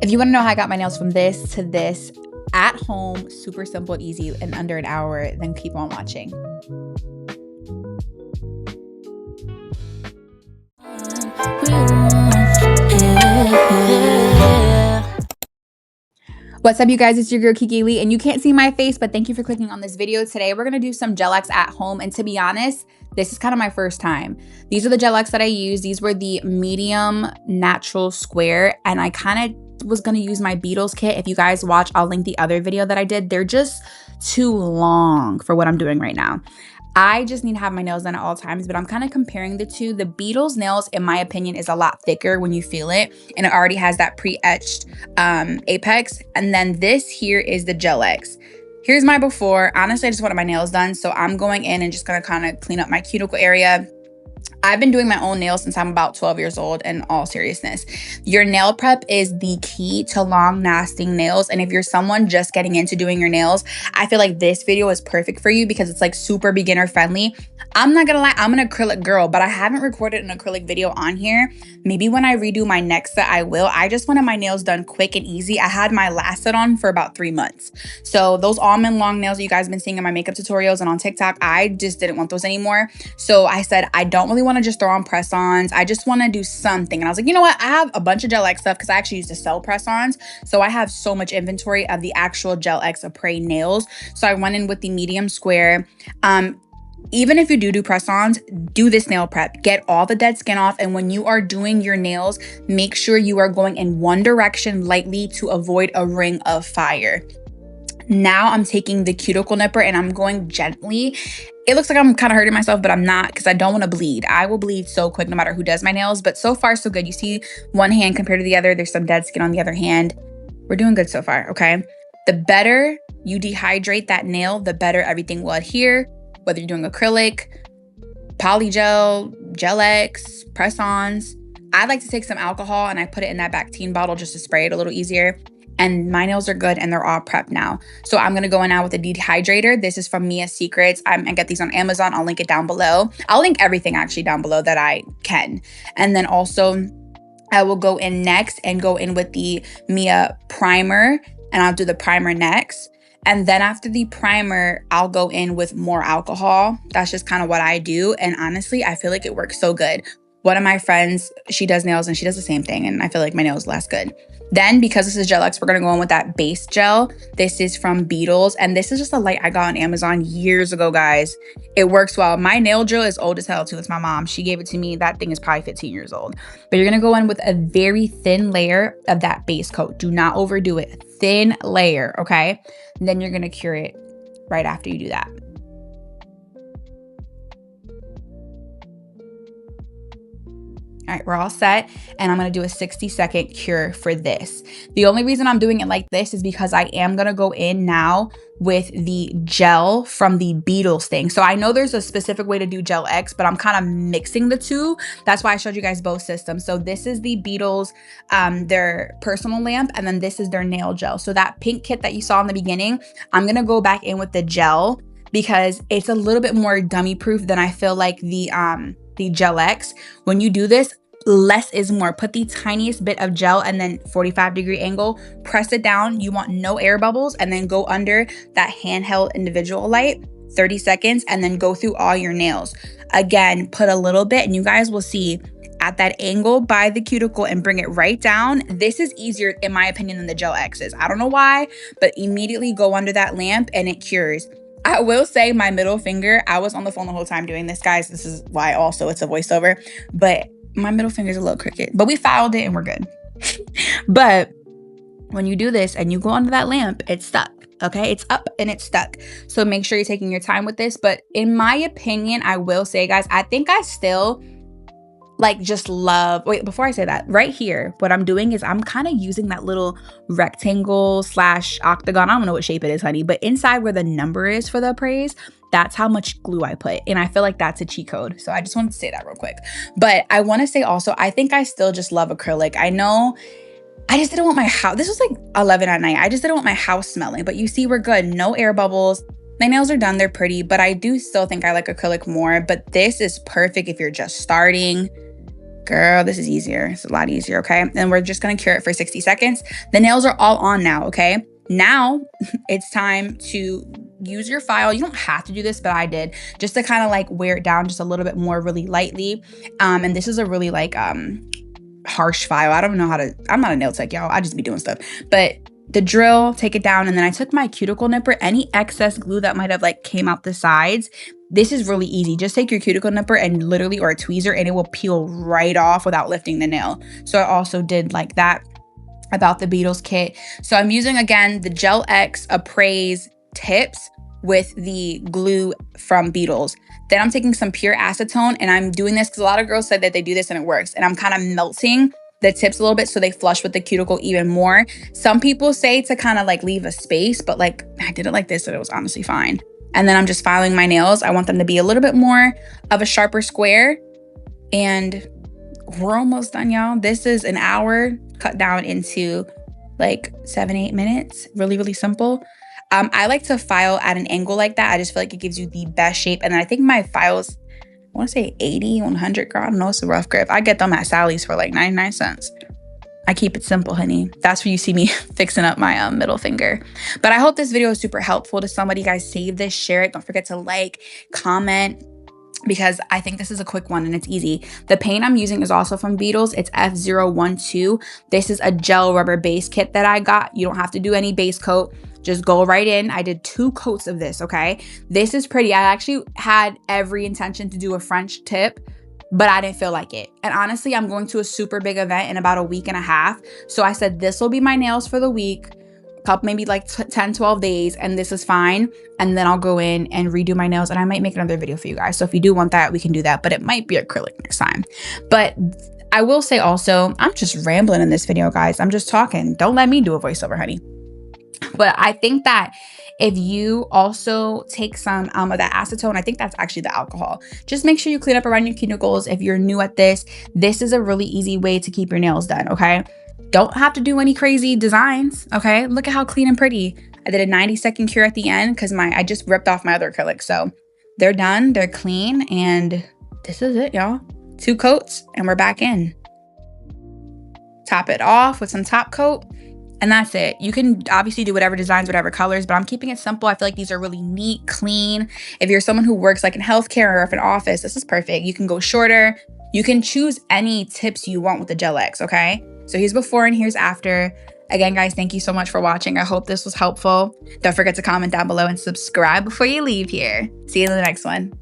If you want to know how I got my nails from this to this at home, super simple and easy in under an hour, then keep on watching. What's up, you guys? It's your girl Kiki Lee, and you can't see my face, but thank you for clicking on this video. Today we're gonna do some gel X at home, and to be honest, this is kind of my first time. These are the gel X that I use. These were the medium natural square, and I kind of was gonna use my Beatles kit. If you guys watch, I'll link the other video that I did. They're just too long for what I'm doing right now. I just need to have my nails done at all times, but I'm kind of comparing the two. The Beatles nails, in my opinion, is a lot thicker when you feel it, and it already has that pre-etched apex. And then this here is the gel X. Here's my before. Honestly, I just wanted my nails done, so I'm going in and just gonna kind of clean up my cuticle area. I've been doing my own nails since I'm about 12 years old, in all seriousness. Your nail prep is the key to long-lasting nails, and if you're someone just getting into doing your nails, I feel like this video is perfect for you because it's like super beginner friendly. I'm not gonna lie, I'm an acrylic girl, but I haven't recorded an acrylic video on here. Maybe when I redo my next set, I will. I just wanted my nails done quick and easy. I had my last set on for about 3 months. So those almond long nails that you guys have been seeing in my makeup tutorials and on TikTok, I just didn't want those anymore. So I said, I don't really want to just throw on press-ons. I just want to do something. And I was like, you know what? I have a bunch of gel X stuff because I actually used to sell press-ons. So I have so much inventory of the actual gel X Apres nails. So I went in with the medium square. Even if you do press-ons, do this nail prep. Get all the dead skin off. And when you are doing your nails, make sure you are going in one direction lightly to avoid a ring of fire. Now I'm taking the cuticle nipper and I'm going gently. It looks like I'm kind of hurting myself, but I'm not, because I don't want to bleed. I will bleed so quick no matter who does my nails, but so far so good. You see one hand compared to the other. There's some dead skin on the other hand. We're doing good so far, okay? The better you dehydrate that nail, the better everything will adhere, whether you're doing acrylic, polygel, gel X, press-ons. I like to take some alcohol and I put it in that Bactine bottle just to spray it a little easier. And my nails are good and they're all prepped now. So I'm gonna go in now with a dehydrator. This is from Mia Secrets. I get these on Amazon. I'll link it down below. I'll link everything actually down below that I can. And then also I will go in next and go in with the Mia primer, and I'll do the primer next. And then after the primer, I'll go in with more alcohol. That's just kind of what I do. And honestly, I feel like it works so good. One of my friends, she does nails and she does the same thing, and I feel like my nails last good. Then, because this is gel X, we're gonna go in with that base gel. This is from Beatles, and this is just a light I got on Amazon years ago, guys. It works well. My nail drill is old as hell too. It's my mom. She gave it to me. That thing is probably 15 years old. But you're gonna go in with a very thin layer of that base coat. Do not overdo it. Thin layer, okay? And then you're gonna cure it right after you do that. All right, we're all set, and I'm gonna do a 60-second cure for this. The only reason I'm doing it like this is because I am gonna go in now with the gel from the Beatles thing. So I know there's a specific way to do gel X, but I'm kind of mixing the two. That's why I showed you guys both systems. So this is the Beatles, their personal lamp, and then this is their nail gel. So that pink kit that you saw in the beginning, I'm gonna go back in with the gel because it's a little bit more dummy proof than I feel like the gel X. When you do this, less is more. Put the tiniest bit of gel and then 45-degree angle, press it down. You want no air bubbles, and then go under that handheld individual light, 30 seconds, and then go through all your nails. Again, put a little bit, and you guys will see at that angle by the cuticle and bring it right down. This is easier, in my opinion, than the gel X is. I don't know why, but immediately go under that lamp and it cures. I will say my middle finger, I was on the phone the whole time doing this, guys. This is why also it's a voiceover, but my middle finger is a little crooked, but we filed it and we're good. But when you do this and you go under that lamp, it's stuck, okay? It's up and it's stuck. So make sure you're taking your time with this. But in my opinion, I will say, guys, I think I still like just love, wait, before I say that, right here, what I'm doing is I'm kind of using that little rectangle slash octagon. I don't know what shape it is, honey, but inside where the number is for the appraise, that's how much glue I put. And I feel like that's a cheat code. So I just wanted to say that real quick. But I want to say also, I think I still just love acrylic. I know I just didn't want my house, this was like 11 at night. I just didn't want my house smelling, but you see, we're good. No air bubbles. My nails are done, they're pretty, but I do still think I like acrylic more. But this is perfect if you're just starting. Girl, this is easier. It's a lot easier, okay? And we're just gonna cure it for 60 seconds. The nails are all on now, okay? Now it's time to use your file. You don't have to do this, but I did, just to kind of like wear it down just a little bit more really lightly. And this is a really like harsh file. I don't know how to, I'm not a nail tech, y'all. I just be doing stuff. But the drill, take it down, and then I took my cuticle nipper, any excess glue that might have like came out the sides. This is really easy. Just take your cuticle nipper and literally, or a tweezer, and it will peel right off without lifting the nail. So I also did like that about the Beetles kit. So I'm using, again, the Gel X Appraise tips with the glue from Beetles. Then I'm taking some pure acetone, and I'm doing this because a lot of girls said that they do this and it works. And I'm kind of melting the tips a little bit so they flush with the cuticle even more. Some people say to kind of like leave a space, but like I did it like this and it was honestly fine. And then I'm just filing my nails. I want them to be a little bit more of a sharper square. And we're almost done, y'all. This is an hour cut down into like 7-8 minutes. Really, really simple. I like to file at an angle like that. I just feel like it gives you the best shape. And then I think my files, I want to say 80, 100, girl. I don't know, it's a rough grip. I get them at Sally's for like 99 cents. I keep it simple, honey. That's where you see me fixing up my middle finger. But I hope this video is super helpful to somebody. You guys, save this, share it. Don't forget to like, comment, because I think this is a quick one and it's easy. The paint I'm using is also from Beetles. It's F012. This is a gel rubber base kit that I got. You don't have to do any base coat. Just go right in. I did 2 coats of this, okay? This is pretty. I actually had every intention to do a French tip, but I didn't feel like it. And honestly, I'm going to a super big event in about a week and a half. So I said, this will be my nails for the week, couple, maybe like 10, 12 days, and this is fine. And then I'll go in and redo my nails, and I might make another video for you guys. So if you do want that, we can do that, but it might be acrylic next time. But I will say also, I'm just rambling in this video, guys. I'm just talking. Don't let me do a voiceover, honey. But I think that if you also take some of that acetone, I think that's actually the alcohol. Just make sure you clean up around your cuticles. If you're new at this, this is a really easy way to keep your nails done, okay? Don't have to do any crazy designs, okay? Look at how clean and pretty. I did a 90-second cure at the end because I just ripped off my other acrylics. So they're done, they're clean, and this is it, y'all. 2 coats, and we're back in. Top it off with some top coat. And that's it. You can obviously do whatever designs, whatever colors, but I'm keeping it simple. I feel like these are really neat, clean. If you're someone who works like in healthcare or if an office, this is perfect. You can go shorter. You can choose any tips you want with the Gel X, okay? So here's before and here's after. Again, guys, thank you so much for watching. I hope this was helpful. Don't forget to comment down below and subscribe before you leave here. See you in the next one.